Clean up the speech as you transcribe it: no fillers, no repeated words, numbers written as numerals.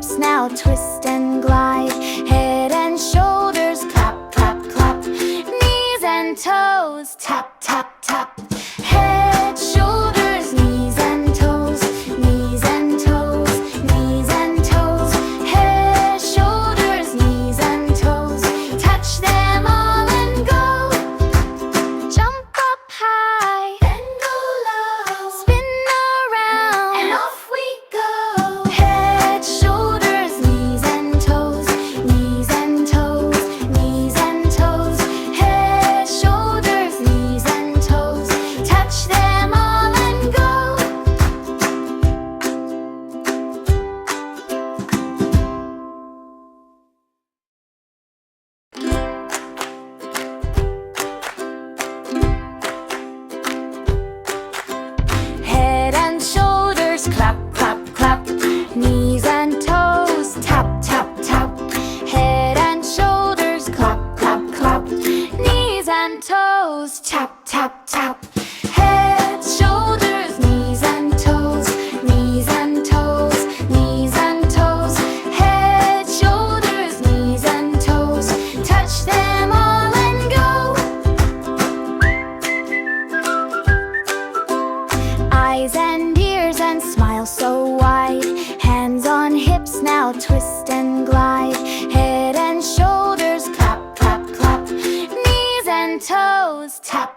hips now twist and glide. Head and shoulders clap, clap, clap. Knees and toes tap, tap, tap. Head, shoulders, knees and toes. Knees and toes, knees and toes. Head, shoulders, knees and toes. Touch them all and go. Jump up high, then go low. Spin around, and off we go. Head, shoulders, knees and toes. Knees and toes, knees and toes. Head, shoulders, knees and toes. Touch them all and go. Head and shoulders clap, clap, clap. Knees and toes tap, tap, tap. Head and shoulders clap, clap, clap. Knees and toes tap, tap, tap. Head, shoulders, knees and toes. Knees and toes, knees and toes. Head, shoulders, knees and toes. Touch them all and go. Eyes and ears and smile so wide. Hands on hips now twist and glide. Head and shoulders clap, clap, clap. Knees and toes tap,